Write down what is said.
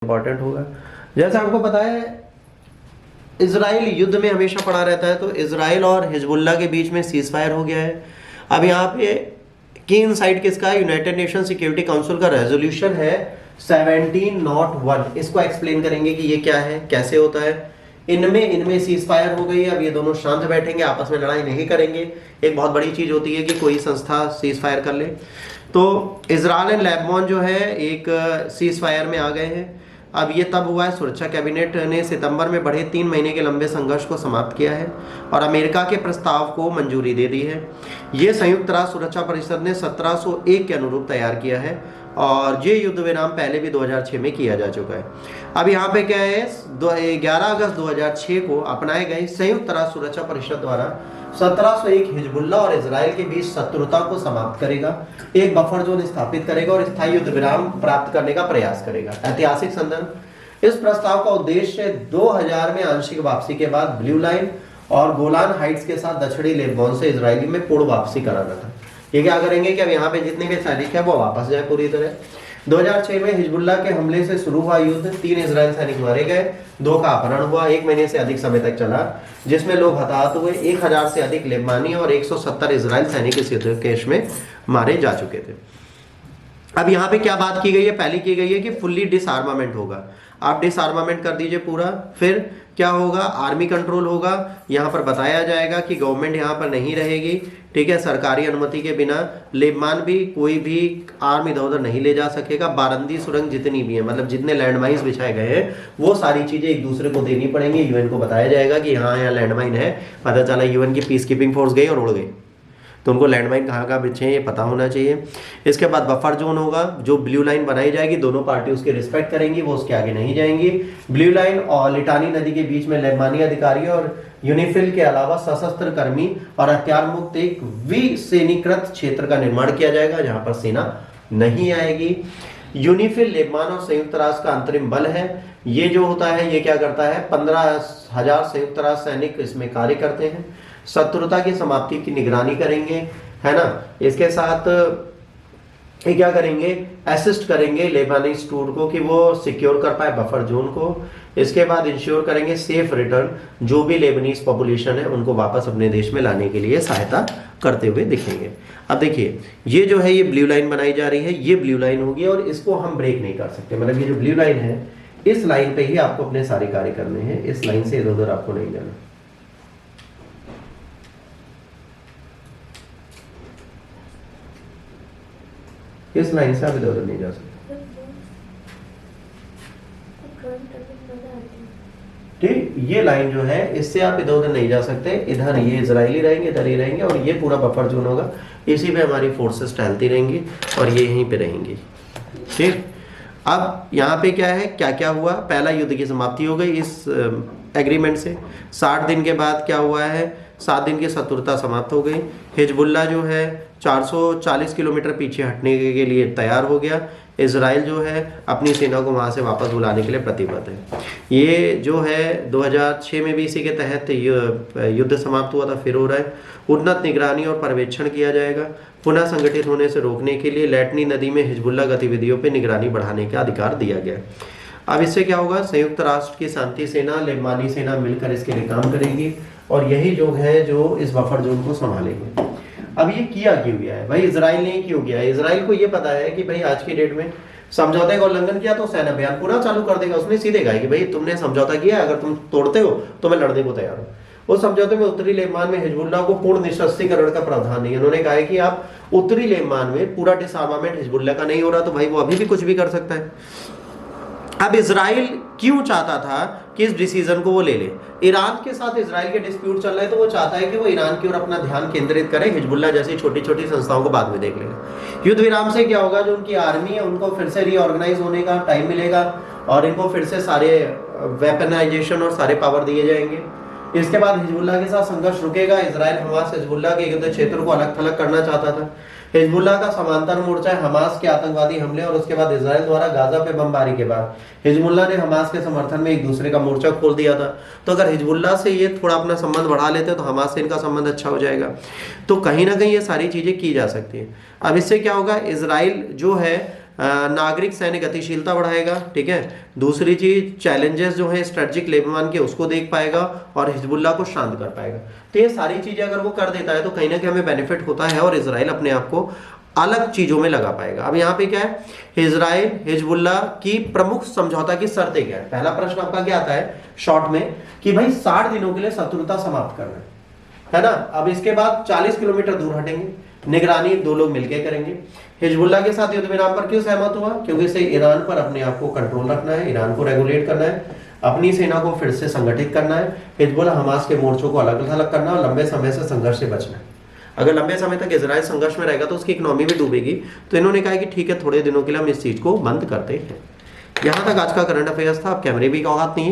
Important होगा। जैसे आपको पता है इजराइल युद्ध में हमेशा पड़ा रहता है, तो इजराइल और हिजबुल्लाह के बीच में सीज फायर हो गया है। अब यहाँ पे की इनसाइड किसका है? यूनाइटेड नेशन सिक्योरिटी काउंसिल का रेजोल्यूशन है 1701। इसको एक्सप्लेन करेंगे कि ये क्या है, कैसे होता है। इनमें सीज फायर हो गई है। अब ये दोनों शांत बैठेंगे, आपस में लड़ाई नहीं करेंगे। एक बहुत बड़ी चीज होती है कि कोई संस्था सीज फायर कर ले। तो इजराइल एंड लेबनान जो है एक सीज फायर में आ गए हैं। अब ये तब हुआ है, सुरक्षा कैबिनेट ने सितंबर में बढ़े 3 महीने के लंबे संघर्ष को समाप्त किया है और अमेरिका के प्रस्ताव को मंजूरी दे दी है। ये संयुक्त राष्ट्र सुरक्षा परिषद ने 1701 के अनुरूप तैयार किया है और ये युद्ध विराम पहले भी 2006 में किया जा चुका है। अब यहाँ पे क्या है, 11 अगस्त 2006 को अपनाए गए संयुक्त राष्ट्र सुरक्षा परिषद द्वारा 1701 हिजबुल्लाह और इजराइल के बीच शत्रुता को समाप्त करेगा, एक बफर जोन स्थापित करेगा और स्थायी युद्ध विराम प्राप्त करने का प्रयास करेगा। ऐतिहासिक संदर्भ, इस प्रस्ताव का उद्देश्य 2000 में आंशिक वापसी के बाद ब्लू लाइन और गोलान हाइट्स के साथ दक्षिणी लेबनान से इजरायली में पूर्ण वापसी कराना था। ये क्या करेंगे कि अब यहाँ पे जितने भी सैनिक है वो वापस जाए पूरी तरह। 2006 में हिजबुल्लाह के हमले से शुरू हुआ युद्ध, 3 इजराइल सैनिक मारे गए, 2 का अपहरण हुआ, 1 महीने से अधिक समय तक चला, जिसमें लोग हताहत हुए। 1000 से अधिक लेबनानी और 170 इजराइल सैनिक इस युद्ध केस में मारे जा चुके थे। अब यहाँ पे क्या बात की गई है? पहली की गई है कि फुल्ली डिसआर्मामेंट होगा। आप डिसआर्मामेंट कर दीजिए पूरा, फिर क्या होगा? आर्मी कंट्रोल होगा। यहाँ पर बताया जाएगा कि गवर्नमेंट यहाँ पर नहीं रहेगी, ठीक है। सरकारी अनुमति के बिना लेबनान भी कोई भी आर्म इधर उधर नहीं ले जा सकेगा। बारंदी सुरंग जितनी भी है, मतलब जितने लैंडमाइंस बिछाए गए हैं, वो सारी चीजें एक दूसरे को देनी पड़ेंगी। यूएन को बताया जाएगा कि यहाँ यहाँ लैंडमाइन है। पता चला यूएन की पीस कीपिंग फोर्स गई और उड़ गई, तो उनको लैंडमाइन कहाँ कहाँ बिछे हैं ये पता होना चाहिए। इसके बाद बफर जोन होगा, जो ब्लू लाइन बनाई जाएगी, दोनों पार्टी उसके रिस्पेक्ट करेंगी, वो उसके आगे नहीं जाएंगी। ब्लू लाइन और लिटानी नदी के बीच में लेबनानी अधिकारी और यूनिफिल के अलावा सशस्त्र कर्मी और हथियार मुक्त एक विसैनिकृत क्षेत्र का निर्माण किया जाएगा जहां पर सेना नहीं आएगी। यूनिफिल लेबनान और संयुक्त राष्ट्र का अंतरिम बल है। ये जो होता है ये क्या करता है? 15,000 संयुक्त राष्ट्र सैनिक इसमें कार्य करते हैं। शत्रुता की समाप्ति की निगरानी करेंगे, है ना। इसके साथ ये क्या करेंगे? असिस्ट करेंगे लेबनानीज टूर को कि वो सिक्योर कर पाए बफर जोन को। इसके बाद इंश्योर करेंगे सेफ रिटर्न, जो भी लेबनीज पॉपुलेशन है उनको वापस अपने देश में लाने के लिए सहायता करते हुए दिखेंगे। अब देखिए, ये जो है ये ब्लू लाइन बनाई जा रही है, ये ब्लू लाइन होगी और इसको हम ब्रेक नहीं कर सकते। मतलब ये जो ब्लू लाइन है, इस लाइन पे ही आपको अपने सारे कार्य करने हैं। इस लाइन से इधर उधर आपको नहीं जाना। इस लाइन से आप इधर उधर नहीं जा सकते, ठीक। ये लाइन जो है इससे आप इधर उधर नहीं जा सकते। इधर ये इजरायली रहेंगे, इधर ही रहेंगे और ये पूरा बफर जोन होगा। इसी पे हमारी फोर्सेस टहलती रहेंगी और ये यहीं पे रहेंगी, ठीक। अब यहाँ पे क्या है, क्या क्या हुआ? पहला युद्ध की समाप्ति हो गई इस एग्रीमेंट से। 60 दिन के बाद क्या हुआ है? 7 दिन की शत्रुता समाप्त हो गई। हिजबुल्लाह जो है 440 किलोमीटर पीछे हटने के लिए तैयार हो गया। इजराइल जो है अपनी सेना को वहां से वापस बुलाने के लिए प्रतिबद्ध है। ये जो है 2006 में भी इसी के तहत युद्ध समाप्त हुआ था, फिर हो रहा है। उन्नत निगरानी और पर्यवेक्षण किया जाएगा। पुनः संगठित होने से रोकने के लिए लैटनी नदी में हिजबुल्लाह गतिविधियों पर निगरानी बढ़ाने का अधिकार दिया गया। अब इससे क्या होगा? संयुक्त राष्ट्र की शांति सेना, लेबनानी सेना मिलकर इसके लिए काम करेगी और यही लोग हैं जो इस बफर जोन को संभालेंगे। अब ये किया क्यों गया है भाई? इजराइल ने क्यों किया है? इजराइल को ये पता है कि भाई आज की डेट में समझौते का उल्लंघन किया तो सैन्य अभियान पूरा चालू कर देगा। उसने सीधे कहा कि भाई तुमने समझौता किया, अगर तुम तोड़ते हो तो मैं लड़ने को तैयार हूं। उस समझौते में उत्तरी लेबनान में हिजबुल्लाह को पूर्ण निशस्त्रीकरण का प्रावधान नहीं है। उन्होंने कहा है कि आप उत्तरी लेबनान में पूरा डिसआर्मामेंट हिजबुल्लाह का नहीं हो रहा तो भाई वो अभी भी कुछ भी कर सकता है। अब इजराइल क्यों चाहता था कि इस डिसीजन को वो ले ले? ईरान के साथ इजराइल के डिस्प्यूट चल रहे हैं तो वो चाहता है कि वो ईरान की ओर अपना ध्यान केंद्रित करे, हिजबुल्लाह जैसी छोटी छोटी संस्थाओं को बाद में देख लेगा। युद्ध विराम से क्या होगा? जो उनकी आर्मी है उनको फिर से रीऑर्गेनाइज होने का टाइम मिलेगा और इनको फिर से सारे वेपनाइजेशन और सारे पावर दिए जाएंगे। इसके बाद हिजबुल्लाह के साथ संघर्ष रुकेगा। इजराइल हमास हिजबुल्लाह के युद्ध क्षेत्र को अलग थलग करना चाहता था। हिजबुल्लाह का समांतर मोर्चा है हमास के आतंकवादी हमले और उसके बाद इजराइल द्वारा गाजा पे बमबारी के बाद हिजबुल्लाह ने हमास के समर्थन में एक दूसरे का मोर्चा खोल दिया था। तो अगर हिजबुल्लाह से ये थोड़ा अपना संबंध बढ़ा लेते तो हमास से इनका संबंध अच्छा हो जाएगा। तो कहीं ना कहीं ये सारी चीजें की जा सकती है। अब इससे क्या होगा? इजराइल जो है नागरिक सैन्य गतिशीलता बढ़ाएगा, ठीक है। दूसरी चीज चैलेंजेस जो है स्ट्रेटजिक लेबनान के उसको देख पाएगा और हिजबुल्लाह को शांत कर पाएगा। तो ये सारी चीजें अगर वो कर देता है तो कहीं ना कहीं हमें बेनिफिट होता है और इजराइल अपने आप को अलग चीजों में लगा पाएगा। अब यहाँ पे क्या है, इजराइल हिजबुल्लाह की प्रमुख समझौता की शर्तें क्या है। पहला प्रश्न आपका क्या आता है शॉर्ट में कि भाई 60 दिनों के लिए शत्रुता समाप्त करना है ना। अब इसके बाद 40 किलोमीटर दूर हटेंगे, निगरानी 2 लोग मिलकर करेंगे। हिजबुल्लाह के साथ युद्ध विराम पर क्यों सहमत हुआ, क्योंकि इसे ईरान पर अपने आप को कंट्रोल रखना है, ईरान को रेगुलेट करना है, अपनी सेना को फिर से संगठित करना है, हिजबुल्लाह हमास के मोर्चों को अलग अलग करना है और लंबे समय से संघर्ष से बचना है। अगर लंबे समय तक इजराइल संघर्ष में रहेगा तो उसकी इकोनॉमी भी डूबेगी। तो इन्होंने कहा कि ठीक है थोड़े दिनों के लिए हम इस चीज को बंद करते हैं। यहां तक आज का करंट अफेयर्स था। अब कैमरे भी का औकात नहीं है।